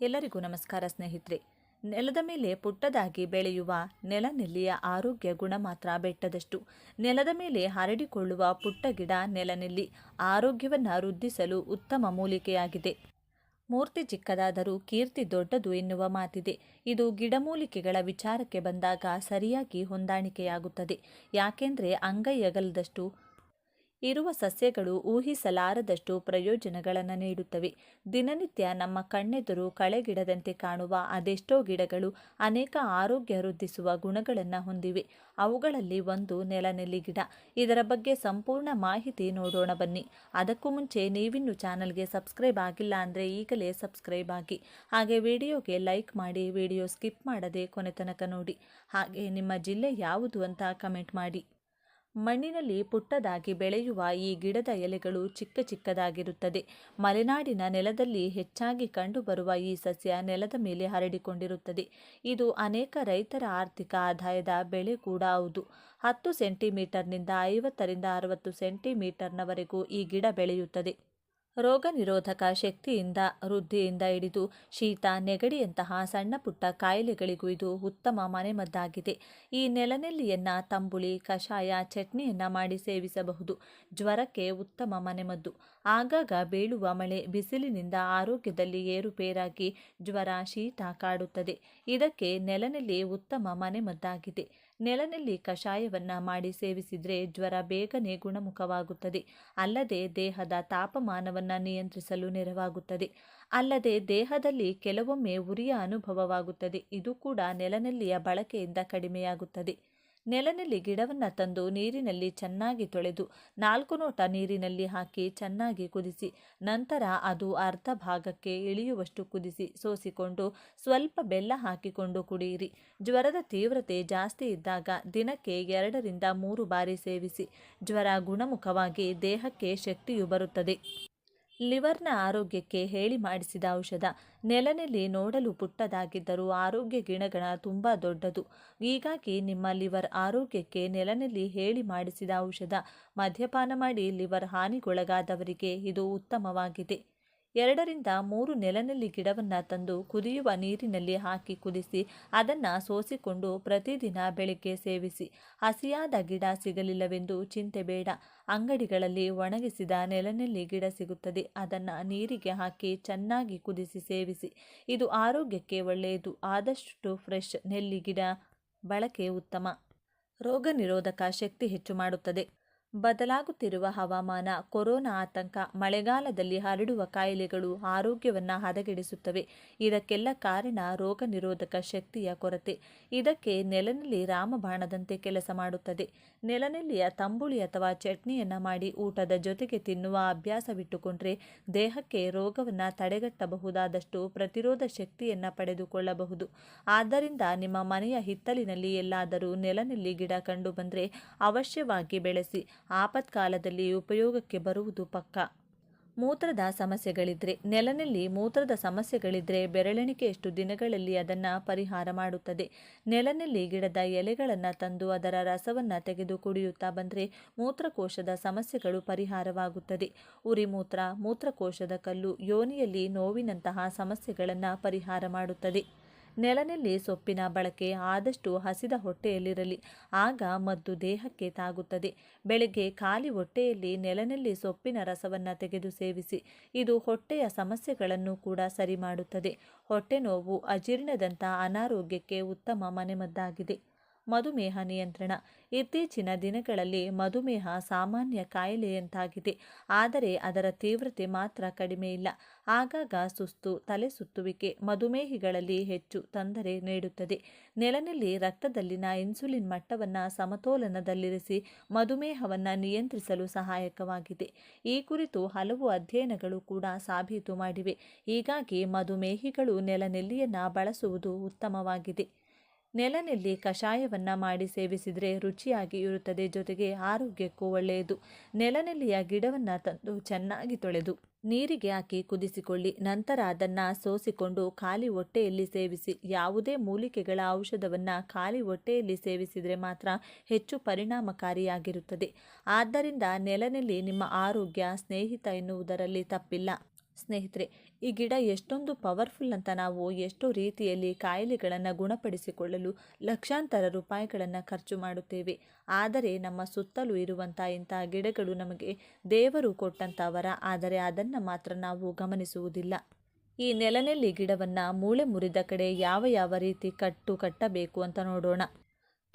ಎಲ್ಲರಿಗೂ ನಮಸ್ಕಾರ ಸ್ನೇಹಿತರೆ. ನೆಲದ ಮೇಲೆ ಪುಟ್ಟದಾಗಿ ಬೆಳೆಯುವ ನೆಲನೆಲ್ಲಿಯ ಆರೋಗ್ಯ ಗುಣ ಮಾತ್ರ ಬೆಟ್ಟದಷ್ಟು. ನೆಲದ ಮೇಲೆ ಹರಡಿಕೊಳ್ಳುವ ಪುಟ್ಟ ಗಿಡ ನೆಲನೆಲ್ಲಿ ಆರೋಗ್ಯವನ್ನು ವೃದ್ಧಿಸಲು ಉತ್ತಮ ಮೂಲಿಕೆಯಾಗಿದೆ. ಮೂರ್ತಿ ಚಿಕ್ಕದಾದರೂ ಕೀರ್ತಿ ದೊಡ್ಡದು ಎನ್ನುವ ಮಾತಿದೆ. ಇದು ಗಿಡಮೂಲಿಕೆಗಳ ವಿಚಾರಕ್ಕೆ ಬಂದಾಗ ಸರಿಯಾಗಿ ಹೊಂದಾಣಿಕೆಯಾಗುತ್ತದೆ. ಯಾಕೆಂದರೆ ಅಂಗೈ ಅಗಲದಷ್ಟು ಇರುವ ಸಸ್ಯಗಳು ಊಹಿಸಲಾರದಷ್ಟು ಪ್ರಯೋಜನಗಳನ್ನು ನೀಡುತ್ತವೆ. ದಿನನಿತ್ಯ ನಮ್ಮ ಕಣ್ಣೆದುರು ಕಳೆಗಿಡದಂತೆ ಕಾಣುವ ಅದೆಷ್ಟೋ ಗಿಡಗಳು ಅನೇಕ ಆರೋಗ್ಯ ವೃದ್ಧಿಸುವ ಗುಣಗಳನ್ನು ಹೊಂದಿವೆ. ಅವುಗಳಲ್ಲಿ ಒಂದು ನೆಲನೆಲ್ಲಿ ಗಿಡ. ಇದರ ಬಗ್ಗೆ ಸಂಪೂರ್ಣ ಮಾಹಿತಿ ನೋಡೋಣ ಬನ್ನಿ. ಅದಕ್ಕೂ ಮುಂಚೆ ನೀವಿನ್ನು ಚಾನಲ್ಗೆ ಸಬ್ಸ್ಕ್ರೈಬ್ ಆಗಿಲ್ಲ ಅಂದರೆ ಈಗಲೇ ಸಬ್ಸ್ಕ್ರೈಬ್ ಆಗಿ, ಹಾಗೆ ವಿಡಿಯೋಗೆ ಲೈಕ್ ಮಾಡಿ, ವಿಡಿಯೋ ಸ್ಕಿಪ್ ಮಾಡದೆ ಕೊನೆ ತನಕ ನೋಡಿ. ಹಾಗೆ ನಿಮ್ಮ ಜಿಲ್ಲೆ ಯಾವುದು ಅಂತ ಕಮೆಂಟ್ ಮಾಡಿ. ಮಣ್ಣಿನಲ್ಲಿ ಪುಟ್ಟದಾಗಿ ಬೆಳೆಯುವ ಈ ಗಿಡದ ಎಲೆಗಳು ಚಿಕ್ಕ ಚಿಕ್ಕದಾಗಿರುತ್ತದೆ. ಮಲೆನಾಡಿನ ನೆಲದಲ್ಲಿ ಹೆಚ್ಚಾಗಿ ಕಂಡುಬರುವ ಈ ಸಸ್ಯ ನೆಲದ ಮೇಲೆ ಹರಡಿಕೊಂಡಿರುತ್ತದೆ. ಇದು ಅನೇಕ ರೈತರ ಆರ್ಥಿಕ ಆದಾಯದ ಬೆಳೆ ಕೂಡ ಹೌದು. 10 ಸೆಂಟಿಮೀಟರ್ನಿಂದ 50ರಿಂದ 60 ಸೆಂಟಿಮೀಟರ್ನವರೆಗೂ ಈ ಗಿಡ ಬೆಳೆಯುತ್ತದೆ. ರೋಗ ನಿರೋಧಕ ಶಕ್ತಿಯಿಂದ ವೃದ್ಧಿಯಿಂದ ಹಿಡಿದು ಶೀತ, ನೆಗಡಿಯಂತಹ ಸಣ್ಣ ಪುಟ್ಟ ಕಾಯಿಲೆಗಳಿಗೂ ಇದು ಉತ್ತಮ ಮನೆಮದ್ದಾಗಿದೆ. ಈ ನೆಲನೆಲ್ಲಿಯನ್ನು ತಂಬುಳಿ, ಕಷಾಯ, ಚಟ್ನಿಯನ್ನು ಮಾಡಿ ಸೇವಿಸಬಹುದು. ಜ್ವರಕ್ಕೆ ಉತ್ತಮ ಮನೆಮದ್ದು. ಆಗಾಗ ಬೀಳುವ ಮಳೆ, ಬಿಸಿಲಿನಿಂದ ಆರೋಗ್ಯದಲ್ಲಿ ಏರುಪೇರಾಗಿ ಜ್ವರ, ಶೀತ ಕಾಡುತ್ತದೆ. ಇದಕ್ಕೆ ನೆಲನೆಲ್ಲಿ ಉತ್ತಮ ಮನೆಮದ್ದಾಗಿದೆ. ನೆಲನೆಲ್ಲಿ ಕಷಾಯವನ್ನು ಮಾಡಿ ಸೇವಿಸಿದರೆ ಜ್ವರ ಬೇಗನೆ ಗುಣಮುಖವಾಗುತ್ತದೆ. ಅಲ್ಲದೆ ದೇಹದ ತಾಪಮಾನವನ್ನು ನಿಯಂತ್ರಿಸಲು ನೆರವಾಗುತ್ತದೆ. ಅಲ್ಲದೆ ದೇಹದಲ್ಲಿ ಕೆಲವೊಮ್ಮೆ ಉರಿಯ ಅನುಭವವಾಗುತ್ತದೆ. ಇದು ಕೂಡ ನೆಲನೆಲ್ಲಿಯ ಬಳಕೆಯಿಂದ ಕಡಿಮೆಯಾಗುತ್ತದೆ. ನೆಲನೆಲ್ಲಿ ಗಿಡವನ್ನು ತಂದು ನೀರಿನಲ್ಲಿ ಚೆನ್ನಾಗಿ ತೊಳೆದು 4 ಲೋಟ ನೀರಿನಲ್ಲಿ ಹಾಕಿ ಚೆನ್ನಾಗಿ ಕುದಿಸಿ, ನಂತರ ಅದು ಅರ್ಧ ಭಾಗಕ್ಕೆ ಇಳಿಯುವಷ್ಟು ಕುದಿಸಿ ಸೋಸಿಕೊಂಡು ಸ್ವಲ್ಪ ಬೆಲ್ಲ ಹಾಕಿಕೊಂಡು ಕುಡಿಯಿರಿ. ಜ್ವರದ ತೀವ್ರತೆ ಜಾಸ್ತಿ ಇದ್ದಾಗ ದಿನಕ್ಕೆ 2ರಿಂದ 3 ಬಾರಿ ಸೇವಿಸಿ. ಜ್ವರ ಗುಣಮುಖವಾಗಿ ದೇಹಕ್ಕೆ ಶಕ್ತಿಯು ಬರುತ್ತದೆ. ಲಿವರ್ನ ಆರೋಗ್ಯಕ್ಕೆ ಹೇಳಿ ಮಾಡಿಸಿದ ಔಷಧ. ನೆಲನೆಲ್ಲಿ ನೋಡಲು ಪುಟ್ಟದಾಗಿದ್ದರೂ ಆರೋಗ್ಯ ಗುಣಗಳ ತುಂಬ ದೊಡ್ಡದು. ಹೀಗಾಗಿ ನಿಮ್ಮ ಲಿವರ್ ಆರೋಗ್ಯಕ್ಕೆ ನೆಲನೆಲ್ಲಿ ಹೇಳಿ ಮಾಡಿಸಿದ ಔಷಧ. ಮದ್ಯಪಾನ ಮಾಡಿ ಲಿವರ್ ಹಾನಿಗೊಳಗಾದವರಿಗೆ ಇದು ಉತ್ತಮವಾಗಿದೆ. 2ರಿಂದ 3 ನೆಲನೆಲ್ಲಿ ಗಿಡವನ್ನು ತಂದು ಕುದಿಯುವ ನೀರಿನಲ್ಲಿ ಹಾಕಿ ಕುದಿಸಿ ಅದನ್ನು ಸೋಸಿಕೊಂಡು ಪ್ರತಿದಿನ ಬೆಳಿಗ್ಗೆ ಸೇವಿಸಿ. ಹಸಿಯಾದ ಗಿಡ ಸಿಗಲಿಲ್ಲವೆಂದು ಚಿಂತೆ ಬೇಡ. ಅಂಗಡಿಗಳಲ್ಲಿ ಒಣಗಿಸಿದ ನೆಲನೆಲ್ಲಿ ಗಿಡ ಸಿಗುತ್ತದೆ. ಅದನ್ನು ನೀರಿಗೆ ಹಾಕಿ ಚೆನ್ನಾಗಿ ಕುದಿಸಿ ಸೇವಿಸಿ. ಇದು ಆರೋಗ್ಯಕ್ಕೆ ಒಳ್ಳೆಯದು. ಆದಷ್ಟು ಫ್ರೆಶ್ ನೆಲ್ಲಿ ಗಿಡ ಬಳಕೆ ಉತ್ತಮ. ರೋಗ ನಿರೋಧಕ ಶಕ್ತಿ ಹೆಚ್ಚು ಮಾಡುತ್ತದೆ. ಬದಲಾಗುತ್ತಿರುವ ಹವಾಮಾನ, ಕೊರೋನಾ ಆತಂಕ, ಮಳೆಗಾಲದಲ್ಲಿ ಹರಡುವ ಕಾಯಿಲೆಗಳು ಆರೋಗ್ಯವನ್ನು ಹದಗೆಡಿಸುತ್ತವೆ. ಇದಕ್ಕೆಲ್ಲ ಕಾರಣ ರೋಗ ನಿರೋಧಕ ಶಕ್ತಿಯ ಕೊರತೆ. ಇದಕ್ಕೆ ನೆಲನೆಲ್ಲಿ ರಾಮಬಾಣದಂತೆ ಕೆಲಸ ಮಾಡುತ್ತದೆ. ನೆಲನೆಲ್ಲಿಯ ತಂಬುಳಿ ಅಥವಾ ಚಟ್ನಿಯನ್ನು ಮಾಡಿ ಊಟದ ಜೊತೆಗೆ ತಿನ್ನುವ ಅಭ್ಯಾಸವಿಟ್ಟುಕೊಂಡ್ರೆ ದೇಹಕ್ಕೆ ರೋಗವನ್ನು ತಡೆಗಟ್ಟಬಹುದಾದಷ್ಟು ಪ್ರತಿರೋಧ ಶಕ್ತಿಯನ್ನು ಪಡೆದುಕೊಳ್ಳಬಹುದು. ಆದ್ದರಿಂದ ನಿಮ್ಮ ಮನೆಯ ಹಿತ್ತಲಿನಲ್ಲಿ ಎಲ್ಲಾದರೂ ನೆಲನೆಲ್ಲಿ ಗಿಡ ಕಂಡುಬಂದರೆ ಅವಶ್ಯವಾಗಿ ಬೆಳೆಸಿ. ಆಪತ್ಕಾಲದಲ್ಲಿ ಉಪಯೋಗಕ್ಕೆ ಬರುವುದು ಪಕ್ಕಾ. ಮೂತ್ರದ ಸಮಸ್ಯೆಗಳಿದ್ರೆ ನೆಲನೆಲ್ಲಿ ಮೂತ್ರದ ಸಮಸ್ಯೆಗಳಿದ್ರೆ ಬೆರಳೆಣಿಕೆಯಷ್ಟು ದಿನಗಳಲ್ಲಿ ಅದನ್ನು ಪರಿಹಾರ ಮಾಡುತ್ತದೆ. ನೆಲನೆಲ್ಲಿ ಗಿಡದ ಎಲೆಗಳನ್ನು ತಂದು ಅದರ ರಸವನ್ನು ತೆಗೆದು ಕುಡಿಯುತ್ತಾ ಬಂದರೆ ಮೂತ್ರಕೋಶದ ಸಮಸ್ಯೆಗಳು ಪರಿಹಾರವಾಗುತ್ತದೆ. ಉರಿ ಮೂತ್ರ, ಮೂತ್ರಕೋಶದ ಕಲ್ಲು, ಯೋನಿಯಲ್ಲಿ ನೋವಿನಂತಹ ಸಮಸ್ಯೆಗಳನ್ನು ಪರಿಹಾರ ಮಾಡುತ್ತದೆ. ನೆಲನೆಲ್ಲಿ ಸೊಪ್ಪಿನ ಬಳಕೆ ಆದಷ್ಟು ಹಸಿದ ಹೊಟ್ಟೆಯಲ್ಲಿರಲಿ. ಆಗ ಮದ್ದು ದೇಹಕ್ಕೆ ತಾಗುತ್ತದೆ. ಬೆಳಗ್ಗೆ ಖಾಲಿ ಹೊಟ್ಟೆಯಲ್ಲಿ ನೆಲನೆಲ್ಲಿ ಸೊಪ್ಪಿನ ರಸವನ್ನು ತೆಗೆದು ಸೇವಿಸಿ. ಇದು ಹೊಟ್ಟೆಯ ಸಮಸ್ಯೆಗಳನ್ನು ಕೂಡ ಸರಿ ಮಾಡುತ್ತದೆ. ಹೊಟ್ಟೆ ನೋವು, ಅಜೀರ್ಣದಂಥ ಅನಾರೋಗ್ಯಕ್ಕೆ ಉತ್ತಮ ಮನೆಮದ್ದಾಗಿದೆ. ಮಧುಮೇಹ ನಿಯಂತ್ರಣ. ಇತ್ತೀಚಿನ ದಿನಗಳಲ್ಲಿ ಮಧುಮೇಹ ಸಾಮಾನ್ಯ ಕಾಯಿಲೆಯಂತಾಗಿದೆ. ಆದರೆ ಅದರ ತೀವ್ರತೆ ಮಾತ್ರ ಕಡಿಮೆ ಇಲ್ಲ. ಆಗಾಗ ಸುಸ್ತು, ತಲೆ ಸುತ್ತುವಿಕೆ ಮಧುಮೇಹಿಗಳಲ್ಲಿ ಹೆಚ್ಚು ತೊಂದರೆ ನೀಡುತ್ತದೆ. ನೆಲನೆಲ್ಲಿ ರಕ್ತದಲ್ಲಿನ ಇನ್ಸುಲಿನ್ ಮಟ್ಟವನ್ನು ಸಮತೋಲನದಲ್ಲಿರಿಸಿ ಮಧುಮೇಹವನ್ನು ನಿಯಂತ್ರಿಸಲು ಸಹಾಯಕವಾಗಿದೆ. ಈ ಕುರಿತು ಹಲವು ಅಧ್ಯಯನಗಳು ಕೂಡ ಸಾಬೀತು ಮಾಡಿವೆ. ಹೀಗಾಗಿ ಮಧುಮೇಹಿಗಳು ನೆಲನೆಲ್ಲಿಯನ್ನು ಬಳಸುವುದು ಉತ್ತಮವಾಗಿದೆ. ನೆಲನೆಲ್ಲಿ ಕಷಾಯವನ್ನು ಮಾಡಿ ಸೇವಿಸಿದರೆ ರುಚಿಯಾಗಿ ಇರುತ್ತದೆ. ಜೊತೆಗೆ ಆರೋಗ್ಯಕ್ಕೂ ಒಳ್ಳೆಯದು. ನೆಲನೆಲ್ಲಿಯ ಗಿಡವನ್ನು ತಂದು ಚೆನ್ನಾಗಿ ತೊಳೆದು ನೀರಿಗೆ ಹಾಕಿ ಕುದಿಸಿಕೊಳ್ಳಿ. ನಂತರ ಅದನ್ನು ಸೋಸಿಕೊಂಡು ಖಾಲಿ ಹೊಟ್ಟೆಯಲ್ಲಿ ಸೇವಿಸಿ. ಯಾವುದೇ ಮೂಲಿಕೆಗಳ ಔಷಧವನ್ನು ಖಾಲಿ ಹೊಟ್ಟೆಯಲ್ಲಿ ಸೇವಿಸಿದರೆ ಮಾತ್ರ ಹೆಚ್ಚು ಪರಿಣಾಮಕಾರಿಯಾಗಿರುತ್ತದೆ. ಆದ್ದರಿಂದ ನೆಲನೆಲ್ಲಿ ನಿಮ್ಮ ಆರೋಗ್ಯ ಸ್ನೇಹಿತ ಎನ್ನುವುದರಲ್ಲಿ ತಪ್ಪಿಲ್ಲ. ಸ್ನೇಹಿತರೆ, ಈ ಗಿಡ ಎಷ್ಟೊಂದು ಪವರ್ಫುಲ್ ಅಂತ ನಾವು ಎಷ್ಟೋ ರೀತಿಯಲ್ಲಿ ಕಾಯಿಲೆಗಳನ್ನು ಗುಣಪಡಿಸಿಕೊಳ್ಳಲು ಲಕ್ಷಾಂತರ ರೂಪಾಯಿಗಳನ್ನು ಖರ್ಚು ಮಾಡುತ್ತೇವೆ. ಆದರೆ ನಮ್ಮ ಸುತ್ತಲೂ ಇರುವಂಥ ಇಂಥ ಗಿಡಗಳು ನಮಗೆ ದೇವರು ಕೊಟ್ಟಂಥ ವರ, ಆದರೆ ಅದನ್ನು ಮಾತ್ರ ನಾವು ಗಮನಿಸುವುದಿಲ್ಲ. ಈ ನೆಲನೆಲ್ಲಿ ಗಿಡವನ್ನು ಮೂಳೆ ಮುರಿದ ಕಡೆ ಯಾವ ಯಾವ ರೀತಿ ಕಟ್ಟಬೇಕು ಅಂತ ನೋಡೋಣ.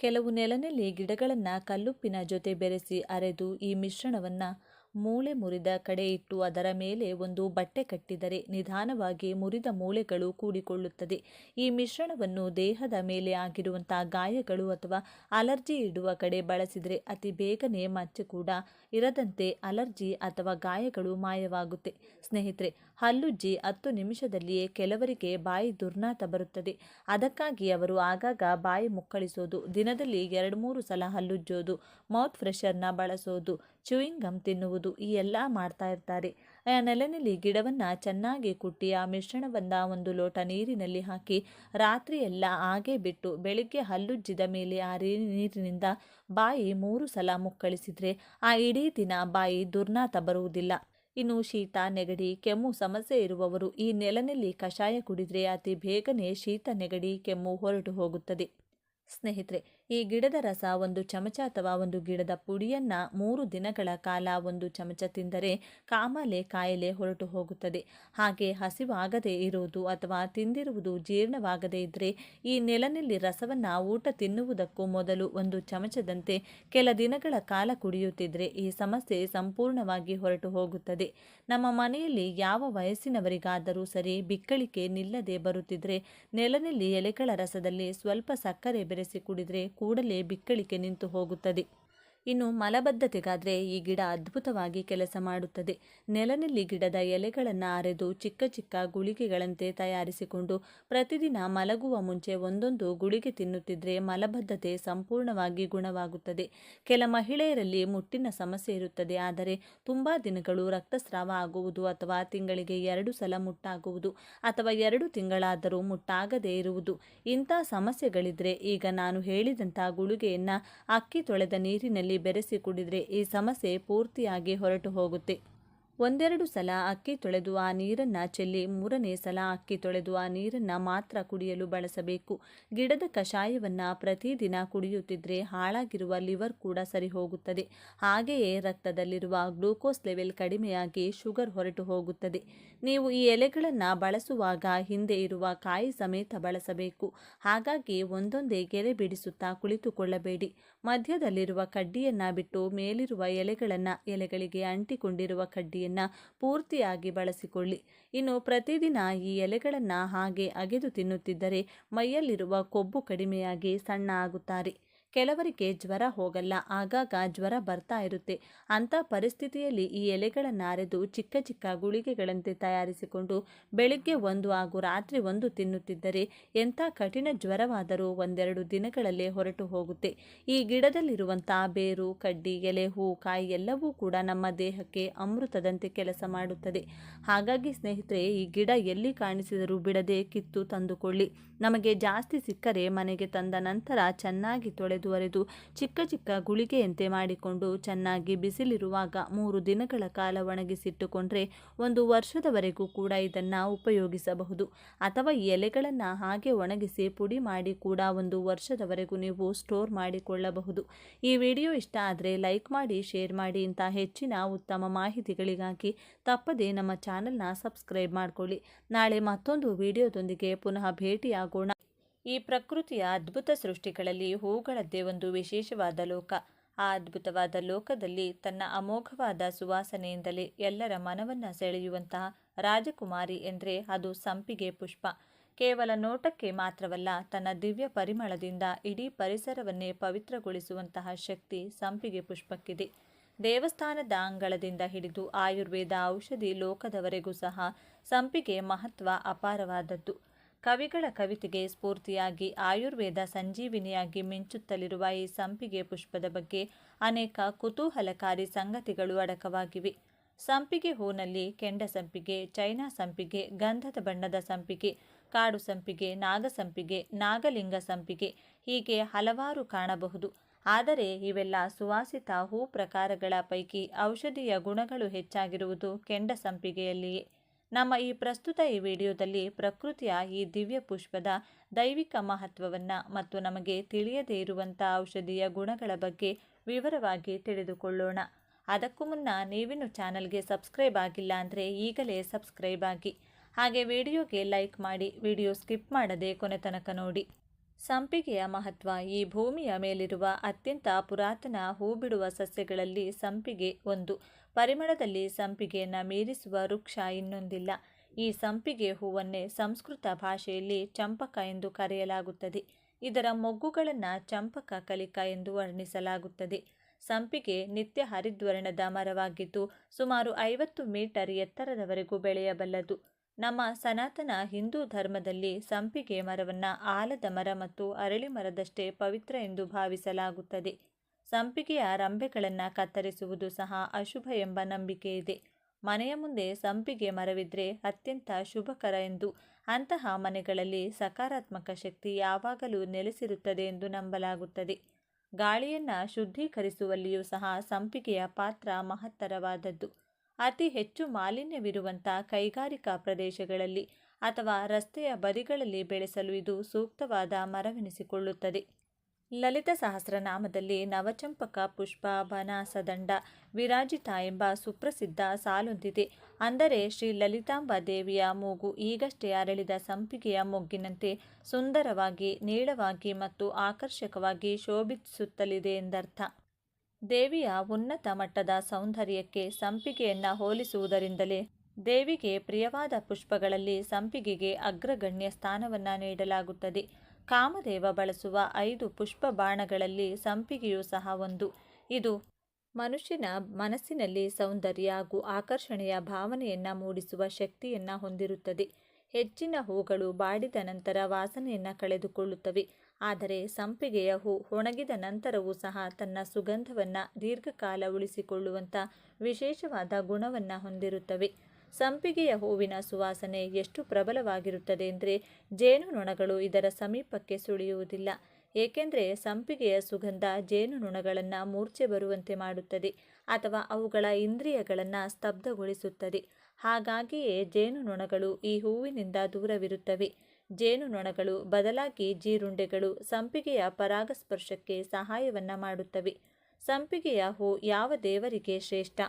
ಕೆಲವು ನೆಲನೆಲ್ಲಿ ಗಿಡಗಳನ್ನು ಕಲ್ಲುಪ್ಪಿನ ಜೊತೆ ಬೆರೆಸಿ ಅರೆದು ಈ ಮಿಶ್ರಣವನ್ನು ಮೂಳೆ ಮುರಿದ ಕಡೆ ಇಟ್ಟು ಅದರ ಮೇಲೆ ಒಂದು ಬಟ್ಟೆ ಕಟ್ಟಿದರೆ ನಿಧಾನವಾಗಿ ಮುರಿದ ಮೂಳೆಗಳು ಕೂಡಿಕೊಳ್ಳುತ್ತದೆ. ಈ ಮಿಶ್ರಣವನ್ನು ದೇಹದ ಮೇಲೆ ಆಗಿರುವಂಥ ಗಾಯಗಳು ಅಥವಾ ಅಲರ್ಜಿ ಇಡುವ ಕಡೆ ಬಳಸಿದರೆ ಅತಿ ಬೇಗನೆ ಮಚ್ಚೆ ಕೂಡ ಇರದಂತೆ ಅಲರ್ಜಿ ಅಥವಾ ಗಾಯಗಳು ಮಾಯವಾಗುತ್ತೆ. ಸ್ನೇಹಿತರೆ, ಹಲ್ಲುಜ್ಜಿ 10 ನಿಮಿಷದಲ್ಲಿಯೇ ಕೆಲವರಿಗೆ ಬಾಯಿ ದುರ್ನಾತ ಬರುತ್ತದೆ. ಅದಕ್ಕಾಗಿ ಅವರು ಆಗಾಗ ಬಾಯಿ ಮುಕ್ಕಳಿಸೋದು, ದಿನದಲ್ಲಿ 2-3 ಸಲ ಹಲ್ಲುಜ್ಜೋದು, ಮೌತ್ ಫ್ರೆಶರ್ನ ಬಳಸೋದು, ಚೂಯಿಂಗ್ ಗಮ್ ತಿನ್ನುವುದು ಈ ಎಲ್ಲ ಮಾಡ್ತಾ ಇರ್ತಾರೆ. ಆ ನೆಲನೆಲ್ಲಿ ಗಿಡವನ್ನು ಚೆನ್ನಾಗಿ ಕುಟ್ಟಿ ಆ ಮಿಶ್ರಣವನ್ನು ಒಂದು ಲೋಟ ನೀರಿನಲ್ಲಿ ಹಾಕಿ ರಾತ್ರಿ ಎಲ್ಲ ಹಾಗೆ ಬಿಟ್ಟು ಬೆಳಿಗ್ಗೆ ಹಲ್ಲುಜ್ಜಿದ ಮೇಲೆ ಆ ನೀರಿನಿಂದ ಬಾಯಿ 3 ಸಲ ಮುಕ್ಕಳಿಸಿದರೆ ಆ ಇಡೀ ದಿನ ಬಾಯಿ ದುರ್ನಾತ ಬರುವುದಿಲ್ಲ. ಇನ್ನು ಶೀತ, ನೆಗಡಿ, ಕೆಮ್ಮು ಸಮಸ್ಯೆ ಇರುವವರು ಈ ನೆಲನೆಲ್ಲಿ ಕಷಾಯ ಕುಡಿದರೆ ಅತಿ ಬೇಗನೆ ಶೀತ, ನೆಗಡಿ, ಕೆಮ್ಮು ಹೊರಟು ಹೋಗುತ್ತದೆ. ಸ್ನೇಹಿತರೆ, ಈ ಗಿಡದ ರಸ 1 ಚಮಚ ಅಥವಾ ಒಂದು ಗಿಡದ ಪುಡಿಯನ್ನು 3 ದಿನಗಳ ಕಾಲ 1 ಚಮಚ ತಿಂದರೆ ಕಾಯಿಲೆ ಹೊರಟು ಹೋಗುತ್ತದೆ. ಹಾಗೆ ಹಸಿವಾಗದೇ ಇರುವುದು ಅಥವಾ ತಿಂದಿರುವುದು ಜೀರ್ಣವಾಗದೇ ಇದ್ದರೆ ಈ ನೆಲನೆಲ್ಲಿ ರಸವನ್ನು ಊಟ ತಿನ್ನುವುದಕ್ಕೂ ಮೊದಲು 1 ಚಮಚದಂತೆ ಕೆಲ ದಿನಗಳ ಕಾಲ ಕುಡಿಯುತ್ತಿದ್ದರೆ ಈ ಸಮಸ್ಯೆ ಸಂಪೂರ್ಣವಾಗಿ ಹೊರಟು ಹೋಗುತ್ತದೆ. ನಮ್ಮ ಮನೆಯಲ್ಲಿ ಯಾವ ವಯಸ್ಸಿನವರಿಗಾದರೂ ಸರಿ ಬಿಕ್ಕಳಿಕೆ ನಿಲ್ಲದೆ ಬರುತ್ತಿದ್ದರೆ ನೆಲನೆಲ್ಲಿ ಎಲೆಗಳ ರಸದಲ್ಲಿ ಸ್ವಲ್ಪ ಸಕ್ಕರೆ ಬೆರೆಸಿ ಕುಡಿದರೆ ಕೂಡಲೇ ಬಿಕ್ಕಳಿಕೆ ನಿಂತು ಹೋಗುತ್ತದೆ. ಇನ್ನು ಮಲಬದ್ಧತೆಗಾದರೆ ಈ ಗಿಡ ಅದ್ಭುತವಾಗಿ ಕೆಲಸ ಮಾಡುತ್ತದೆ. ನೆಲನೆಲ್ಲಿ ಗಿಡದ ಎಲೆಗಳನ್ನು ಅರೆದು ಚಿಕ್ಕ ಚಿಕ್ಕ ಗುಳಿಗೆಗಳಂತೆ ತಯಾರಿಸಿಕೊಂಡು ಪ್ರತಿದಿನ ಮಲಗುವ ಮುಂಚೆ ಒಂದೊಂದು ಗುಳಿಗೆ ತಿನ್ನುತ್ತಿದ್ದರೆ ಮಲಬದ್ಧತೆ ಸಂಪೂರ್ಣವಾಗಿ ಗುಣವಾಗುತ್ತದೆ. ಕೆಲ ಮಹಿಳೆಯರಲ್ಲಿ ಮುಟ್ಟಿನ ಸಮಸ್ಯೆ ಇರುತ್ತದೆ, ಆದರೆ ತುಂಬ ದಿನಗಳು ರಕ್ತಸ್ರಾವ ಆಗುವುದು ಅಥವಾ ತಿಂಗಳಿಗೆ 2 ಸಲ ಮುಟ್ಟಾಗುವುದು ಅಥವಾ 2 ತಿಂಗಳಾದರೂ ಮುಟ್ಟಾಗದೇ ಇರುವುದು, ಇಂಥ ಸಮಸ್ಯೆಗಳಿದ್ರೆ ಈಗ ನಾನು ಹೇಳಿದಂಥ ಗುಳಿಗೆಯನ್ನು ಅಕ್ಕಿ ತೊಳೆದ ನೀರಿನಲ್ಲಿ ಬೆರೆಸಿ ಕುಡಿದರೆ ಈ ಸಮಸ್ಯೆ ಪೂರ್ತಿಯಾಗಿ ಹೊರಟು ಹೋಗುತ್ತೆ. 1-2 ಸಲ ಅಕ್ಕಿ ತೊಳೆದು ಆ ನೀರನ್ನು ಚೆಲ್ಲಿ 3ನೇ ಸಲ ಅಕ್ಕಿ ತೊಳೆದು ಆ ನೀರನ್ನು ಮಾತ್ರ ಕುಡಿಯಲು ಬಳಸಬೇಕು. ಗಿಡದ ಕಷಾಯವನ್ನು ಪ್ರತಿದಿನ ಕುಡಿಯುತ್ತಿದ್ದರೆ ಹಾಳಾಗಿರುವ ಲಿವರ್ ಕೂಡ ಸರಿ ಹೋಗುತ್ತದೆ. ಹಾಗೆಯೇ ರಕ್ತದಲ್ಲಿರುವ ಗ್ಲೂಕೋಸ್ ಲೆವೆಲ್ ಕಡಿಮೆಯಾಗಿ ಶುಗರ್ ಹೊರಟು ಹೋಗುತ್ತದೆ. ನೀವು ಈ ಎಲೆಗಳನ್ನು ಬಳಸುವಾಗ ಹಿಂದೆ ಇರುವ ಕಾಯಿ ಸಮೇತ ಬಳಸಬೇಕು. ಹಾಗಾಗಿ ಒಂದೊಂದೇ ಗೆರೆ ಬಿಡಿಸುತ್ತಾ ಕುಳಿತುಕೊಳ್ಳಬೇಡಿ. ಮಧ್ಯದಲ್ಲಿರುವ ಕಡ್ಡಿಯನ್ನು ಬಿಟ್ಟು ಮೇಲಿರುವ ಎಲೆಗಳಿಗೆ ಅಂಟಿಕೊಂಡಿರುವ ಕಡ್ಡಿಯನ್ನು ಪೂರ್ತಿಯಾಗಿ ಬಳಸಿಕೊಳ್ಳಿ. ಇನ್ನು ಪ್ರತಿದಿನ ಈ ಎಲೆಗಳನ್ನು ಹಾಗೆ ಅಗೆದು ತಿನ್ನುತ್ತಿದ್ದರೆ ಮೈಯಲ್ಲಿರುವ ಕೊಬ್ಬು ಕಡಿಮೆಯಾಗಿ ಸಣ್ಣ ಆಗುತ್ತಾರೆ. ಕೆಲವರಿಗೆ ಜ್ವರ ಹೋಗಲ್ಲ, ಆಗಾಗ ಜ್ವರ ಬರ್ತಾ ಇರುತ್ತೆ. ಅಂಥ ಪರಿಸ್ಥಿತಿಯಲ್ಲಿ ಈ ಎಲೆಗಳನ್ನು ಅರೆದು ಚಿಕ್ಕ ಚಿಕ್ಕ ಗುಳಿಗೆಗಳಂತೆ ತಯಾರಿಸಿಕೊಂಡು ಬೆಳಿಗ್ಗೆ 1 ಹಾಗೂ ರಾತ್ರಿ 1 ತಿನ್ನುತ್ತಿದ್ದರೆ ಎಂಥ ಕಠಿಣ ಜ್ವರವಾದರೂ 1-2 ದಿನಗಳಲ್ಲೇ ಹೊರಟು ಹೋಗುತ್ತೆ. ಈ ಗಿಡದಲ್ಲಿರುವಂಥ ಬೇರು, ಕಡ್ಡಿ, ಎಲೆ, ಹೂ, ಕಾಯಿ ಎಲ್ಲವೂ ಕೂಡ ನಮ್ಮ ದೇಹಕ್ಕೆ ಅಮೃತದಂತೆ ಕೆಲಸ ಮಾಡುತ್ತದೆ. ಹಾಗಾಗಿ ಸ್ನೇಹಿತರೆ, ಈ ಗಿಡ ಎಲ್ಲಿ ಕಾಣಿಸಿದರೂ ಬಿಡದೆ ಕಿತ್ತು ತಂದುಕೊಳ್ಳಿ. ನಮಗೆ ಜಾಸ್ತಿ ಸಿಕ್ಕರೆ ಮನೆಗೆ ತಂದ ನಂತರ ಚೆನ್ನಾಗಿ ತೊಳೆದು ಅರೆದು ಚಿಕ್ಕ ಚಿಕ್ಕ ಗುಳಿಗೆಯಂತೆ ಮಾಡಿಕೊಂಡು ಚೆನ್ನಾಗಿ ಬಿಸಿಲಿರುವಾಗ 3 ದಿನಗಳ ಕಾಲ ಒಣಗಿಸಿಟ್ಟುಕೊಂಡ್ರೆ 1 ವರ್ಷದವರೆಗೂ ಕೂಡ ಇದನ್ನು ಉಪಯೋಗಿಸಬಹುದು. ಅಥವಾ ಈ ಎಲೆಗಳನ್ನು ಹಾಗೆ ಒಣಗಿಸಿ ಪುಡಿ ಮಾಡಿ ಕೂಡ 1 ವರ್ಷದವರೆಗೂ ನೀವು ಸ್ಟೋರ್ ಮಾಡಿಕೊಳ್ಳಬಹುದು. ಈ ವಿಡಿಯೋ ಇಷ್ಟ ಆದರೆ ಲೈಕ್ ಮಾಡಿ, ಶೇರ್ ಮಾಡಿ. ಇಂಥ ಹೆಚ್ಚಿನ ಉತ್ತಮ ಮಾಹಿತಿಗಳಿಗಾಗಿ ತಪ್ಪದೇ ನಮ್ಮ ಚಾನೆಲ್ನ ಸಬ್ಸ್ಕ್ರೈಬ್ ಮಾಡಿಕೊಳ್ಳಿ. ನಾಳೆ ಮತ್ತೊಂದು ವಿಡಿಯೋದೊಂದಿಗೆ ಪುನಃ ಭೇಟಿಯಾಗೋಣ. ಈ ಪ್ರಕೃತಿಯ ಅದ್ಭುತ ಸೃಷ್ಟಿಗಳಲ್ಲಿ ಹೂಗಳದ್ದೇ ಒಂದು ವಿಶೇಷವಾದ ಲೋಕ. ಆ ಅದ್ಭುತವಾದ ಲೋಕದಲ್ಲಿ ತನ್ನ ಅಮೋಘವಾದ ಸುವಾಸನೆಯಿಂದಲೇ ಎಲ್ಲರ ಮನವನ್ನು ಸೆಳೆಯುವಂತಹ ರಾಜಕುಮಾರಿ ಎಂದರೆ ಅದು ಸಂಪಿಗೆ ಪುಷ್ಪ. ಕೇವಲ ನೋಟಕ್ಕೆ ಮಾತ್ರವಲ್ಲ, ತನ್ನ ದಿವ್ಯ ಪರಿಮಳದಿಂದ ಇಡೀ ಪರಿಸರವನ್ನೇ ಪವಿತ್ರಗೊಳಿಸುವಂತಹ ಶಕ್ತಿ ಸಂಪಿಗೆ ಪುಷ್ಪಕ್ಕಿದೆ. ದೇವಸ್ಥಾನದ ಅಂಗಳದಿಂದ ಹಿಡಿದು ಆಯುರ್ವೇದ ಔಷಧಿ ಲೋಕದವರೆಗೂ ಸಹ ಸಂಪಿಗೆ ಮಹತ್ವ ಅಪಾರವಾದದ್ದು. ಕವಿಗಳ ಕವಿತೆಗೆ ಸ್ಫೂರ್ತಿಯಾಗಿ ಆಯುರ್ವೇದ ಸಂಜೀವಿನಿಯಾಗಿ ಮಿಂಚುತ್ತಲಿರುವ ಈ ಸಂಪಿಗೆ ಪುಷ್ಪದ ಬಗ್ಗೆ ಅನೇಕ ಕುತೂಹಲಕಾರಿ ಸಂಗತಿಗಳು ಅಡಕವಾಗಿವೆ. ಸಂಪಿಗೆ ಹೂನಲ್ಲಿ ಕೆಂಡ ಸಂಪಿಗೆ, ಚೈನಾ ಸಂಪಿಗೆ, ಗಂಧದ ಬಣ್ಣದ ಸಂಪಿಗೆ, ಕಾಡು ಸಂಪಿಗೆ, ನಾಗಸಂಪಿಗೆ, ನಾಗಲಿಂಗ ಸಂಪಿಗೆ ಹೀಗೆ ಹಲವಾರು ಕಾಣಬಹುದು. ಆದರೆ ಇವೆಲ್ಲ ಸುವಾಸಿತ ಹೂ ಪ್ರಕಾರಗಳ ಪೈಕಿ ಔಷಧೀಯ ಗುಣಗಳು ಹೆಚ್ಚಾಗಿರುವುದು ಕೆಂಡ ಸಂಪಿಗೆಯಲ್ಲಿಯೇ. ನಮ್ಮ ಈ ಪ್ರಸ್ತುತ ಈ ವಿಡಿಯೋದಲ್ಲಿ ಪ್ರಕೃತಿಯ ಈ ದಿವ್ಯ ಪುಷ್ಪದ ದೈವಿಕ ಮಹತ್ವವನ್ನು ಮತ್ತು ನಮಗೆ ತಿಳಿಯದೇ ಇರುವಂಥ ಔಷಧೀಯ ಗುಣಗಳ ಬಗ್ಗೆ ವಿವರವಾಗಿ ತಿಳಿದುಕೊಳ್ಳೋಣ. ಅದಕ್ಕೂ ಮುನ್ನ ನೀವಿನ್ನು ಚಾನಲ್ಗೆ ಸಬ್ಸ್ಕ್ರೈಬ್ ಆಗಿಲ್ಲ ಅಂದರೆ ಈಗಲೇ ಸಬ್ಸ್ಕ್ರೈಬ್ ಆಗಿ, ಹಾಗೆ ವಿಡಿಯೋಗೆ ಲೈಕ್ ಮಾಡಿ, ವಿಡಿಯೋ ಸ್ಕಿಪ್ ಮಾಡದೆ ಕೊನೆ ತನಕ ನೋಡಿ. ಸಂಪಿಗೆಯ ಮಹತ್ವ. ಈ ಭೂಮಿಯ ಮೇಲಿರುವ ಅತ್ಯಂತ ಪುರಾತನ ಹೂ ಬಿಡುವ ಸಸ್ಯಗಳಲ್ಲಿ ಸಂಪಿಗೆ ಒಂದು. ಪರಿಮಳದಲ್ಲಿ ಸಂಪಿಗೆಯನ್ನು ಮೀರಿಸುವ ವೃಕ್ಷ ಇನ್ನೊಂದಿಲ್ಲ. ಈ ಸಂಪಿಗೆ ಹೂವನ್ನೇ ಸಂಸ್ಕೃತ ಭಾಷೆಯಲ್ಲಿ ಚಂಪಕ ಎಂದು ಕರೆಯಲಾಗುತ್ತದೆ. ಇದರ ಮೊಗ್ಗುಗಳನ್ನು ಚಂಪಕ ಕಲಿಕ ಎಂದು ವರ್ಣಿಸಲಾಗುತ್ತದೆ. ಸಂಪಿಗೆ ನಿತ್ಯ ಹರಿದ್ವರ್ಣದ ಮರವಾಗಿದ್ದು ಸುಮಾರು 50 ಮೀಟರ್ ಎತ್ತರದವರೆಗೂ ಬೆಳೆಯಬಲ್ಲದು. ನಮ್ಮ ಸನಾತನ ಹಿಂದೂ ಧರ್ಮದಲ್ಲಿ ಸಂಪಿಗೆ ಮರವನ್ನು ಆಲದ ಮರ ಮತ್ತು ಅರಳಿ ಮರದಷ್ಟೇ ಪವಿತ್ರ ಎಂದು ಭಾವಿಸಲಾಗುತ್ತದೆ. ಸಂಪಿಗೆಯ ರಂಬೆಗಳನ್ನು ಕತ್ತರಿಸುವುದು ಸಹ ಅಶುಭ ಎಂಬ ನಂಬಿಕೆ ಇದೆ. ಮನೆಯ ಮುಂದೆ ಸಂಪಿಗೆ ಮರವಿದ್ರೆ ಅತ್ಯಂತ ಶುಭಕರ ಎಂದು, ಅಂತಹ ಮನೆಗಳಲ್ಲಿ ಸಕಾರಾತ್ಮಕ ಶಕ್ತಿ ಯಾವಾಗಲೂ ನೆಲೆಸಿರುತ್ತದೆ ಎಂದು ನಂಬಲಾಗುತ್ತದೆ. ಗಾಳಿಯನ್ನು ಶುದ್ಧೀಕರಿಸುವಲ್ಲಿಯೂ ಸಹ ಸಂಪಿಗೆಯ ಪಾತ್ರ ಮಹತ್ತರವಾದದ್ದು. ಅತಿ ಹೆಚ್ಚು ಮಾಲಿನ್ಯವಿರುವಂಥ ಕೈಗಾರಿಕಾ ಪ್ರದೇಶಗಳಲ್ಲಿ ಅಥವಾ ರಸ್ತೆಯ ಬದಿಗಳಲ್ಲಿ ಬೆಳೆಸಲು ಇದು ಸೂಕ್ತವಾದ ಮರವೆನಿಸಿಕೊಳ್ಳುತ್ತದೆ. ಲಲಿತ ಸಹಸ್ರನಾಮದಲ್ಲಿ ನವಚಂಪಕ ಪುಷ್ಪ ಬನಾಸದಂಡ ವಿರಾಜಿತ ಎಂಬ ಸುಪ್ರಸಿದ್ಧ ಸಾಲೊಂದಿದೆ. ಅಂದರೆ ಶ್ರೀ ಲಲಿತಾಂಬಾ ದೇವಿಯ ಮೂಗು ಈಗಷ್ಟೇ ಅರಳಿದ ಸಂಪಿಗೆಯ ಮೊಗ್ಗಿನಂತೆ ಸುಂದರವಾಗಿ, ನೀಳವಾಗಿ ಮತ್ತು ಆಕರ್ಷಕವಾಗಿ ಶೋಭಿಸುತ್ತಲಿದೆ ಎಂದರ್ಥ. ದೇವಿಯ ಉನ್ನತ ಮಟ್ಟದ ಸೌಂದರ್ಯಕ್ಕೆ ಸಂಪಿಗೆಯನ್ನು ಹೋಲಿಸುವುದರಿಂದಲೇ ದೇವಿಗೆ ಪ್ರಿಯವಾದ ಪುಷ್ಪಗಳಲ್ಲಿ ಸಂಪಿಗೆಗೆ ಅಗ್ರಗಣ್ಯ ಸ್ಥಾನವನ್ನು ನೀಡಲಾಗುತ್ತದೆ. ಕಾಮದೇವ ಬಳಸುವ 5 ಪುಷ್ಪ ಬಾಣಗಳಲ್ಲಿ ಸಂಪಿಗೆಯೂ ಸಹ ಒಂದು. ಇದು ಮನುಷ್ಯನ ಮನಸ್ಸಿನಲ್ಲಿ ಸೌಂದರ್ಯ ಹಾಗೂ ಆಕರ್ಷಣೆಯ ಭಾವನೆಯನ್ನು ಮೂಡಿಸುವ ಶಕ್ತಿಯನ್ನು ಹೊಂದಿರುತ್ತದೆ. ಹೆಚ್ಚಿನ ಹೂಗಳು ಬಾಡಿದ ನಂತರ ವಾಸನೆಯನ್ನು ಕಳೆದುಕೊಳ್ಳುತ್ತವೆ. ಆದರೆ ಸಂಪಿಗೆಯ ಹೂ ಒಣಗಿದ ನಂತರವೂ ಸಹ ತನ್ನ ಸುಗಂಧವನ್ನು ದೀರ್ಘಕಾಲ ಉಳಿಸಿಕೊಳ್ಳುವಂಥ ವಿಶೇಷವಾದ ಗುಣವನ್ನು ಹೊಂದಿರುತ್ತವೆ. ಸಂಪಿಗೆಯ ಹೂವಿನ ಸುವಾಸನೆ ಎಷ್ಟು ಪ್ರಬಲವಾಗಿರುತ್ತದೆ ಎಂದರೆ ಜೇನುನೊಣಗಳು ಇದರ ಸಮೀಪಕ್ಕೆ ಸುಳಿಯುವುದಿಲ್ಲ. ಏಕೆಂದರೆ ಸಂಪಿಗೆಯ ಸುಗಂಧ ಜೇನುನೊಣಗಳನ್ನು ಮೂರ್ಛೆ ಬರುವಂತೆ ಮಾಡುತ್ತದೆ ಅಥವಾ ಅವುಗಳ ಇಂದ್ರಿಯಗಳನ್ನು ಸ್ತಬ್ಧಗೊಳಿಸುತ್ತದೆ. ಹಾಗಾಗಿಯೇ ಜೇನುನೊಣಗಳು ಈ ಹೂವಿನಿಂದ ದೂರವಿರುತ್ತವೆ. ಜೇನುನೊಣಗಳು ಬದಲಾಗಿ ಜೀರುಂಡೆಗಳು ಸಂಪಿಗೆಯ ಪರಾಗಸ್ಪರ್ಶಕ್ಕೆ ಸಹಾಯವನ್ನು ಮಾಡುತ್ತವೆ. ಸಂಪಿಗೆಯ ಹೂ ಯಾವ ದೇವರಿಗೆ ಶ್ರೇಷ್ಠ?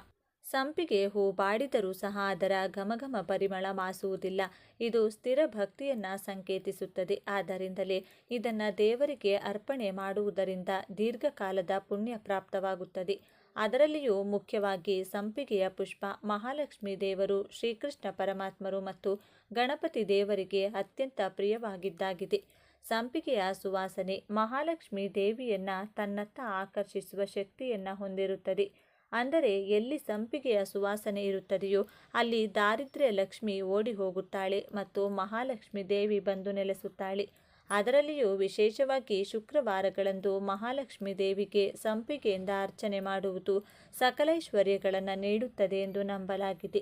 ಸಂಪಿಗೆ ಹೂ ಬಾಡಿದರೂ ಸಹ ಅದರ ಘಮಘಮ ಪರಿಮಳ ಮಾಸುವುದಿಲ್ಲ. ಇದು ಸ್ಥಿರ ಭಕ್ತಿಯನ್ನು ಸಂಕೇತಿಸುತ್ತದೆ. ಆದ್ದರಿಂದಲೇ ಇದನ್ನು ದೇವರಿಗೆ ಅರ್ಪಣೆ ಮಾಡುವುದರಿಂದ ದೀರ್ಘಕಾಲದ ಪುಣ್ಯ ಪ್ರಾಪ್ತವಾಗುತ್ತದೆ. ಅದರಲ್ಲಿಯೂ ಮುಖ್ಯವಾಗಿ ಸಂಪಿಗೆಯ ಪುಷ್ಪ ಮಹಾಲಕ್ಷ್ಮೀ ದೇವರು, ಶ್ರೀಕೃಷ್ಣ ಪರಮಾತ್ಮರು ಮತ್ತು ಗಣಪತಿ ದೇವರಿಗೆ ಅತ್ಯಂತ ಪ್ರಿಯವಾಗಿದ್ದಾಗಿದೆ. ಸಂಪಿಗೆಯ ಸುವಾಸನೆ ಮಹಾಲಕ್ಷ್ಮೀ ದೇವಿಯನ್ನು ತನ್ನತ್ತ ಆಕರ್ಷಿಸುವ ಶಕ್ತಿಯನ್ನು ಹೊಂದಿರುತ್ತದೆ. ಅಂದರೆ ಎಲ್ಲಿ ಸಂಪಿಗೆಯ ಸುವಾಸನೆ ಇರುತ್ತದೆಯೋ ಅಲ್ಲಿ ದಾರಿದ್ರ್ಯ ಲಕ್ಷ್ಮಿ ಓಡಿ ಹೋಗುತ್ತಾಳೆ ಮತ್ತು ಮಹಾಲಕ್ಷ್ಮೀ ದೇವಿ ಬಂದು ನೆಲೆಸುತ್ತಾಳೆ. ಅದರಲ್ಲಿಯೂ ವಿಶೇಷವಾಗಿ ಶುಕ್ರವಾರಗಳಂದು ಮಹಾಲಕ್ಷ್ಮೀ ದೇವಿಗೆ ಸಂಪಿಗೆಯಿಂದ ಅರ್ಚನೆ ಮಾಡುವುದು ಸಕಲೈಶ್ವರ್ಯಗಳನ್ನು ನೀಡುತ್ತದೆ ಎಂದು ನಂಬಲಾಗಿದೆ.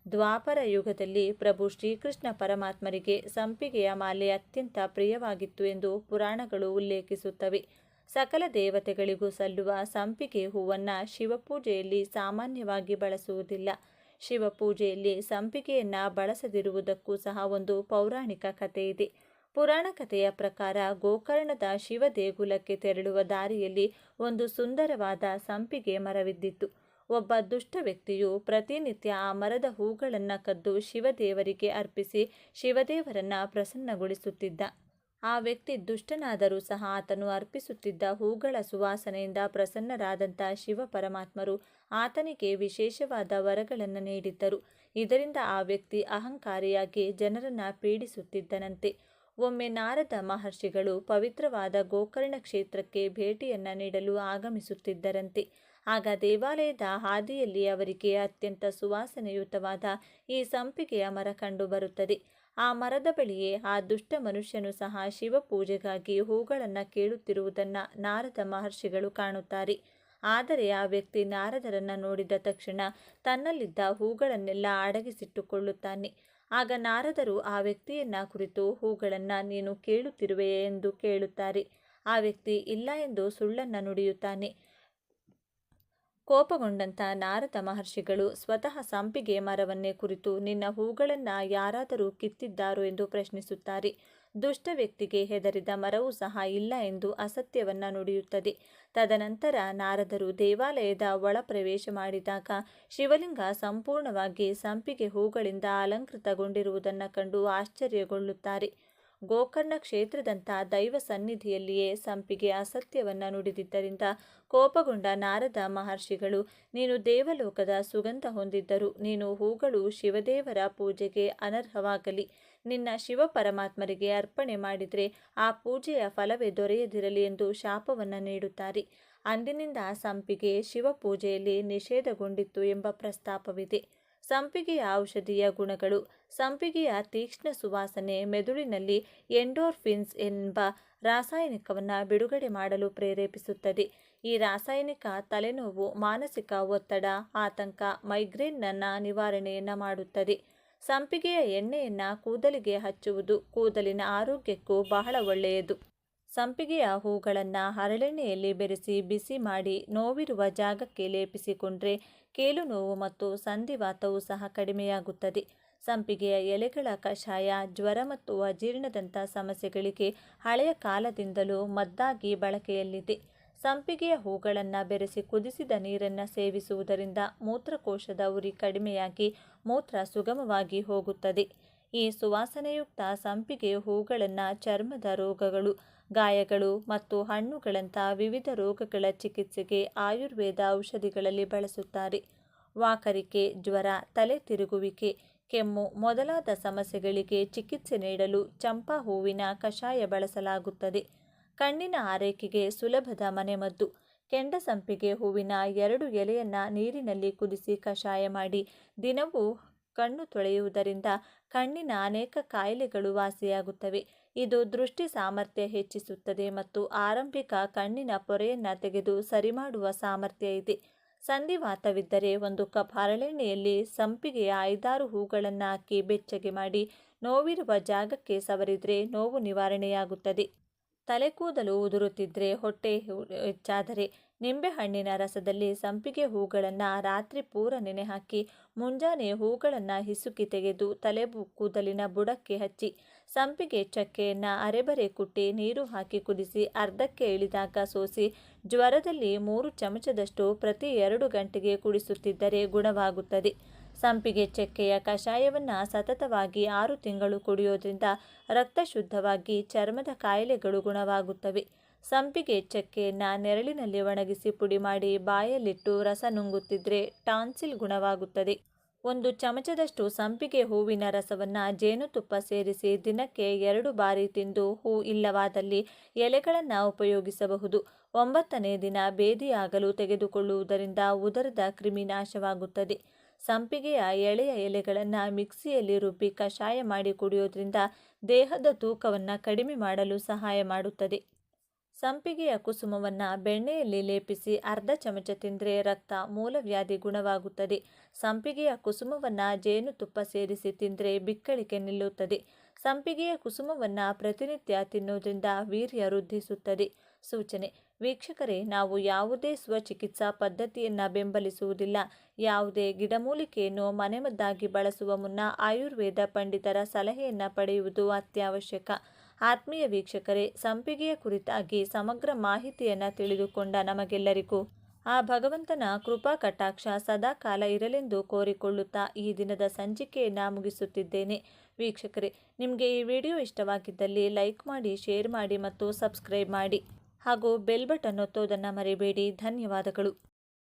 ದ್ವಾಪರ ಯುಗದಲ್ಲಿ ಪ್ರಭು ಶ್ರೀಕೃಷ್ಣ ಪರಮಾತ್ಮರಿಗೆ ಸಂಪಿಗೆಯ ಮಾಲೆ ಅತ್ಯಂತ ಪ್ರಿಯವಾಗಿತ್ತು ಎಂದು ಪುರಾಣಗಳು ಉಲ್ಲೇಖಿಸುತ್ತವೆ. ಸಕಲ ದೇವತೆಗಳಿಗೂ ಸಲ್ಲುವ ಸಂಪಿಗೆ ಹೂವನ್ನು ಶಿವಪೂಜೆಯಲ್ಲಿ ಸಾಮಾನ್ಯವಾಗಿ ಬಳಸುವುದಿಲ್ಲ. ಶಿವಪೂಜೆಯಲ್ಲಿ ಸಂಪಿಗೆಯನ್ನು ಬಳಸದಿರುವುದಕ್ಕೂ ಸಹ ಒಂದು ಪೌರಾಣಿಕ ಕಥೆ ಇದೆ. ಪುರಾಣ ಕಥೆಯ ಪ್ರಕಾರ ಗೋಕರ್ಣದ ಶಿವ ದೇಗುಲಕ್ಕೆ ತೆರಳುವ ದಾರಿಯಲ್ಲಿ ಒಂದು ಸುಂದರವಾದ ಸಂಪಿಗೆ ಮರವಿದ್ದಿತ್ತು. ಒಬ್ಬ ದುಷ್ಟ ವ್ಯಕ್ತಿಯು ಪ್ರತಿನಿತ್ಯ ಆ ಮರದ ಹೂಗಳನ್ನು ಕದ್ದು ಶಿವದೇವರಿಗೆ ಅರ್ಪಿಸಿ ಶಿವದೇವರನ್ನು ಪ್ರಸನ್ನಗೊಳಿಸುತ್ತಿದ್ದ. ಆ ವ್ಯಕ್ತಿ ದುಷ್ಟನಾದರೂ ಸಹ ಆತನು ಅರ್ಪಿಸುತ್ತಿದ್ದ ಹೂಗಳ ಸುವಾಸನೆಯಿಂದ ಪ್ರಸನ್ನರಾದಂಥ ಶಿವ ಪರಮಾತ್ಮರು ಆತನಿಗೆ ವಿಶೇಷವಾದ ವರಗಳನ್ನು ನೀಡಿದ್ದರು. ಇದರಿಂದ ಆ ವ್ಯಕ್ತಿ ಅಹಂಕಾರಿಯಾಗಿ ಜನರನ್ನು ಪೀಡಿಸುತ್ತಿದ್ದನಂತೆ. ಒಮ್ಮೆ ನಾರದ ಮಹರ್ಷಿಗಳು ಪವಿತ್ರವಾದ ಗೋಕರ್ಣ ಕ್ಷೇತ್ರಕ್ಕೆ ಭೇಟಿಯನ್ನು ನೀಡಲು ಆಗಮಿಸುತ್ತಿದ್ದರಂತೆ. ಆಗ ದೇವಾಲಯದ ಹಾದಿಯಲ್ಲಿ ಅವರಿಗೆ ಅತ್ಯಂತ ಸುವಾಸನೆಯುತವಾದ ಈ ಸಂಪಿಗೆಯ ಮರ ಕಂಡುಬರುತ್ತದೆ. ಆ ಮರದ ಬಳಿಯೇ ಆ ದುಷ್ಟ ಮನುಷ್ಯನು ಸಹ ಶಿವಪೂಜೆಗಾಗಿ ಹೂಗಳನ್ನು ಕೇಳುತ್ತಿರುವುದನ್ನು ನಾರದ ಮಹರ್ಷಿಗಳು ಕಾಣುತ್ತಾರೆ. ಆದರೆ ಆ ವ್ಯಕ್ತಿ ನಾರದರನ್ನು ನೋಡಿದ ತಕ್ಷಣ ತನ್ನಲ್ಲಿದ್ದ ಹೂಗಳನ್ನೆಲ್ಲ ಅಡಗಿಸಿಟ್ಟುಕೊಳ್ಳುತ್ತಾನೆ. ಆಗ ನಾರದರು ಆ ವ್ಯಕ್ತಿಯನ್ನ ಕುರಿತು ಹೂಗಳನ್ನು ನೀನು ಕೇಳುತ್ತಿರುವೆಯೇ ಎಂದು ಕೇಳುತ್ತಾರೆ. ಆ ವ್ಯಕ್ತಿ ಇಲ್ಲ ಎಂದು ಸುಳ್ಳನ್ನು ನುಡಿಯುತ್ತಾನೆ. ಕೋಪಗೊಂಡಂತ ನಾರದ ಮಹರ್ಷಿಗಳು ಸ್ವತಃ ಸಂಪಿಗೆ ಮರವನ್ನೇ ಕುರಿತು ನಿನ್ನ ಹೂಗಳನ್ನು ಯಾರಾದರೂ ಕಿತ್ತಿದ್ದಾರೋ ಎಂದು ಪ್ರಶ್ನಿಸುತ್ತಾರೆ. ದುಷ್ಟ ವ್ಯಕ್ತಿಗೆ ಹೆದರಿದ ಮರವೂ ಸಹ ಇಲ್ಲ ಎಂದು ಅಸತ್ಯವನ್ನ ನುಡಿಯುತ್ತದೆ. ತದನಂತರ ನಾರದರು ದೇವಾಲಯದ ಒಳ ಪ್ರವೇಶ ಮಾಡಿದಾಗ ಶಿವಲಿಂಗ ಸಂಪೂರ್ಣವಾಗಿ ಸಂಪಿಗೆ ಹೂಗಳಿಂದ ಅಲಂಕೃತಗೊಂಡಿರುವುದನ್ನು ಕಂಡು ಆಶ್ಚರ್ಯಗೊಳ್ಳುತ್ತಾರೆ. ಗೋಕರ್ಣ ಕ್ಷೇತ್ರದಂಥ ದೈವ ಸನ್ನಿಧಿಯಲ್ಲಿಯೇ ಸಂಪಿಗೆ ಅಸತ್ಯವನ್ನ ನುಡಿದಿದ್ದರಿಂದ ಕೋಪಗೊಂಡ ನಾರದ ಮಹರ್ಷಿಗಳು, ನೀನು ದೇವಲೋಕದ ಸುಗಂಧ ಹೊಂದಿದ್ದರೂ ನೀನು ಹೂಗಳು ಶಿವದೇವರ ಪೂಜೆಗೆ ಅನರ್ಹವಾಗಲಿ, ನಿನ್ನ ಶಿವ ಪರಮಾತ್ಮರಿಗೆ ಅರ್ಪಣೆ ಮಾಡಿದರೆ ಆ ಪೂಜೆಯ ಫಲವೇ ದೊರೆಯದಿರಲಿ ಎಂದು ಶಾಪವನ್ನು ನೀಡುತ್ತಾರೆ. ಅಂದಿನಿಂದ ಸಂಪಿಗೆ ಶಿವ ಪೂಜೆಯಲ್ಲಿ ನಿಷೇಧಗೊಂಡಿತ್ತು ಎಂಬ ಪ್ರಸ್ತಾಪವಿದೆ. ಸಂಪಿಗೆಯ ಔಷಧೀಯ ಗುಣಗಳು. ಸಂಪಿಗೆಯ ತೀಕ್ಷ್ಣ ಸುವಾಸನೆ ಮೆದುಳಿನಲ್ಲಿ ಎಂಡೋರ್ಫಿನ್ಸ್ ಎಂಬ ರಾಸಾಯನಿಕವನ್ನು ಬಿಡುಗಡೆ ಮಾಡಲು ಪ್ರೇರೇಪಿಸುತ್ತದೆ. ಈ ರಾಸಾಯನಿಕ ತಲೆನೋವು, ಮಾನಸಿಕ ಒತ್ತಡ, ಆತಂಕ, ಮೈಗ್ರೇನ್ನ ನಿವಾರಣೆಯನ್ನು ಮಾಡುತ್ತದೆ. ಸಂಪಿಗೆಯ ಎಣ್ಣೆಯನ್ನು ಕೂದಲಿಗೆ ಹಚ್ಚುವುದು ಕೂದಲಿನ ಆರೋಗ್ಯಕ್ಕೂ ಬಹಳ ಒಳ್ಳೆಯದು. ಸಂಪಿಗೆಯ ಹೂಗಳನ್ನು ಹರಳೆಣ್ಣೆಯಲ್ಲಿ ಬೆರೆಸಿ ಬಿಸಿ ಮಾಡಿ ನೋವಿರುವ ಜಾಗಕ್ಕೆ ಲೇಪಿಸಿಕೊಂಡ್ರೆ ಕೀಲು ನೋವು ಮತ್ತು ಸಂಧಿವಾತವೂ ಸಹ ಕಡಿಮೆಯಾಗುತ್ತದೆ. ಸಂಪಿಗೆಯ ಎಲೆಗಳ ಕಷಾಯ ಜ್ವರ ಮತ್ತು ಅಜೀರ್ಣದಂಥ ಸಮಸ್ಯೆಗಳಿಗೆ ಹಳೆಯ ಕಾಲದಿಂದಲೂ ಮದ್ದಾಗಿ ಬಳಕೆಯಲ್ಲಿದೆ. ಸಂಪಿಗೆಯ ಹೂಗಳನ್ನು ಬೆರೆಸಿ ಕುದಿಸಿದ ನೀರನ್ನು ಸೇವಿಸುವುದರಿಂದ ಮೂತ್ರಕೋಶದ ಉರಿ ಕಡಿಮೆಯಾಗಿ ಮೂತ್ರ ಸುಗಮವಾಗಿ ಹೋಗುತ್ತದೆ. ಈ ಸುವಾಸನೆಯುಕ್ತ ಸಂಪಿಗೆ ಹೂಗಳನ್ನು ಚರ್ಮದ ರೋಗಗಳು, ಗಾಯಗಳು ಮತ್ತು ಹಣ್ಣುಗಳಂಥ ವಿವಿಧ ರೋಗಗಳ ಚಿಕಿತ್ಸೆಗೆ ಆಯುರ್ವೇದ ಔಷಧಿಗಳಲ್ಲಿ ಬಳಸುತ್ತಾರೆ. ವಾಕರಿಕೆ, ಜ್ವರ, ತಲೆ ತಿರುಗುವಿಕೆ, ಕೆಮ್ಮು ಮೊದಲಾದ ಸಮಸ್ಯೆಗಳಿಗೆ ಚಿಕಿತ್ಸೆ ನೀಡಲು ಚಂಪಾ ಹೂವಿನ ಕಷಾಯ ಬಳಸಲಾಗುತ್ತದೆ. ಕಣ್ಣಿನ ಆರೈಕೆಗೆ ಸುಲಭದ ಮನೆಮದ್ದು. ಕೆಂಡ ಸಂಪಿಗೆ ಹೂವಿನ 2 ಎಲೆಯನ್ನು ನೀರಿನಲ್ಲಿ ಕುದಿಸಿ ಕಷಾಯ ಮಾಡಿ ದಿನವೂ ಕಣ್ಣು ತೊಳೆಯುವುದರಿಂದ ಕಣ್ಣಿನ ಅನೇಕ ಕಾಯಿಲೆಗಳು ವಾಸಿಯಾಗುತ್ತವೆ. ಇದು ದೃಷ್ಟಿ ಸಾಮರ್ಥ್ಯ ಹೆಚ್ಚಿಸುತ್ತದೆ ಮತ್ತು ಆರಂಭಿಕ ಕಣ್ಣಿನ ಪೊರೆಯನ್ನು ತೆಗೆದು ಸರಿಮಾಡುವ ಸಾಮರ್ಥ್ಯ ಇದೆ. ಸಂಧಿವಾತವಿದ್ದರೆ 1 ಕಪ್ ಹರಳೆಣ್ಣೆಯಲ್ಲಿ ಸಂಪಿಗೆಯ 5-6 ಹೂಗಳನ್ನು ಹಾಕಿ ಬೆಚ್ಚಗೆ ಮಾಡಿ ನೋವಿರುವ ಜಾಗಕ್ಕೆ ಸವರಿದರೆ ನೋವು ನಿವಾರಣೆಯಾಗುತ್ತದೆ. ತಲೆಕೂದಲು ಉದುರುತ್ತಿದ್ದರೆ, ಹೊಟ್ಟೆ ಹೆಚ್ಚಾದರೆ ನಿಂಬೆಹಣ್ಣಿನ ರಸದಲ್ಲಿ ಸಂಪಿಗೆ ಹೂಗಳನ್ನು ರಾತ್ರಿ ಪೂರ ನೆನೆಹಾಕಿ ಮುಂಜಾನೆ ಹೂಗಳನ್ನು ಹಿಸುಕಿ ತೆಗೆದು ಕೂದಲಿನ ಬುಡಕ್ಕೆ ಹಚ್ಚಿ ಸಂಪಿಗೆ ಚಕ್ಕೆಯನ್ನು ಅರೆಬರೆ ಕುಟ್ಟಿ ನೀರು ಹಾಕಿ ಕುದಿಸಿ ಅರ್ಧಕ್ಕೆ ಇಳಿದಾಗ ಸೋಸಿ ಜ್ವರದಲ್ಲಿ 3 ಚಮಚದಷ್ಟು ಪ್ರತಿ 2 ಗಂಟೆಗೆ ಕುಡಿಸುತ್ತಿದ್ದರೆ ಗುಣವಾಗುತ್ತದೆ. ಸಂಪಿಗೆ ಚಕ್ಕೆಯ ಕಷಾಯವನ್ನು ಸತತವಾಗಿ 6 ತಿಂಗಳು ಕುಡಿಯೋದ್ರಿಂದ ರಕ್ತ ಶುದ್ಧವಾಗಿ ಚರ್ಮದ ಕಾಯಿಲೆಗಳು ಗುಣವಾಗುತ್ತವೆ. ಸಂಪಿಗೆ ಚಕ್ಕೆಯನ್ನು ನೆರಳಿನಲ್ಲಿ ಒಣಗಿಸಿ ಪುಡಿ ಮಾಡಿ ಬಾಯಲ್ಲಿಟ್ಟು ರಸ ನುಂಗುತ್ತಿದ್ದರೆ ಟಾನ್ಸಿಲ್ ಗುಣವಾಗುತ್ತದೆ. 1 ಚಮಚದಷ್ಟು ಸಂಪಿಗೆ ಹೂವಿನ ರಸವನ್ನು ಜೇನುತುಪ್ಪ ಸೇರಿಸಿ ದಿನಕ್ಕೆ 2 ಬಾರಿ ತಿಂದು ಹೂ ಇಲ್ಲವಾದಲ್ಲಿ ಎಲೆಗಳನ್ನು ಉಪಯೋಗಿಸಬಹುದು. 9ನೇ ದಿನ ಭೇದಿಯಾಗಲು ತೆಗೆದುಕೊಳ್ಳುವುದರಿಂದ ಉದರದ ಕ್ರಿಮಿ ನಾಶವಾಗುತ್ತದೆ. ಸಂಪಿಗೆಯ ಎಳೆಯ ಎಲೆಗಳನ್ನು ಮಿಕ್ಸಿಯಲ್ಲಿ ರುಬ್ಬಿ ಕಷಾಯ ಮಾಡಿ ಕುಡಿಯೋದ್ರಿಂದ ದೇಹದ ತೂಕವನ್ನು ಕಡಿಮೆ ಮಾಡಲು ಸಹಾಯ ಮಾಡುತ್ತದೆ. ಸಂಪಿಗೆಯ ಕುಸುಮವನ್ನು ಬೆಣ್ಣೆಯಲ್ಲಿ ಲೇಪಿಸಿ ಅರ್ಧ ಚಮಚ ತಿಂದರೆ ರಕ್ತ ಮೂಲವ್ಯಾಧಿ ಗುಣವಾಗುತ್ತದೆ. ಸಂಪಿಗೆಯ ಕುಸುಮವನ್ನು ಜೇನುತುಪ್ಪ ಸೇರಿಸಿ ತಿಂದರೆ ಬಿಕ್ಕಳಿಕೆ ನಿಲ್ಲುತ್ತದೆ. ಸಂಪಿಗೆಯ ಕುಸುಮವನ್ನು ಪ್ರತಿನಿತ್ಯ ತಿನ್ನೋದ್ರಿಂದ ವೀರ್ಯ ವೃದ್ಧಿಸುತ್ತದೆ. ಸೂಚನೆ: ವೀಕ್ಷಕರೇ, ನಾವು ಯಾವುದೇ ಸ್ವಚಿಕಿತ್ಸಾ ಪದ್ಧತಿಯನ್ನು ಬೆಂಬಲಿಸುವುದಿಲ್ಲ. ಯಾವುದೇ ಗಿಡಮೂಲಿಕೆಯನ್ನು ಮನೆಮದ್ದಾಗಿ ಬಳಸುವ ಮುನ್ನ ಆಯುರ್ವೇದ ಪಂಡಿತರ ಸಲಹೆಯನ್ನು ಪಡೆಯುವುದು ಅತ್ಯವಶ್ಯಕ. ಆತ್ಮೀಯ ವೀಕ್ಷಕರೇ, ಸಂಪಿಗೆಯ ಕುರಿತಾಗಿ ಸಮಗ್ರ ಮಾಹಿತಿಯನ್ನು ತಿಳಿದುಕೊಂಡ ನಮಗೆಲ್ಲರಿಗೂ ಆ ಭಗವಂತನ ಕೃಪಾ ಕಟಾಕ್ಷ ಸದಾಕಾಲ ಇರಲೆಂದು ಕೋರಿಕೊಳ್ಳುತ್ತಾ ಈ ದಿನದ ಸಂಚಿಕೆಯನ್ನು ಮುಗಿಸುತ್ತಿದ್ದೇನೆ. ವೀಕ್ಷಕರೇ, ನಿಮಗೆ ಈ ವಿಡಿಯೋ ಇಷ್ಟವಾಗಿದ್ದಲ್ಲಿ ಲೈಕ್ ಮಾಡಿ, ಶೇರ್ ಮಾಡಿ ಮತ್ತು ಸಬ್ಸ್ಕ್ರೈಬ್ ಮಾಡಿ ಹಾಗೂ ಬೆಲ್ ಬಟನ್ ಒತ್ತೋದನ್ನು ಮರಿಬೇಡಿ. ಧನ್ಯವಾದಗಳು.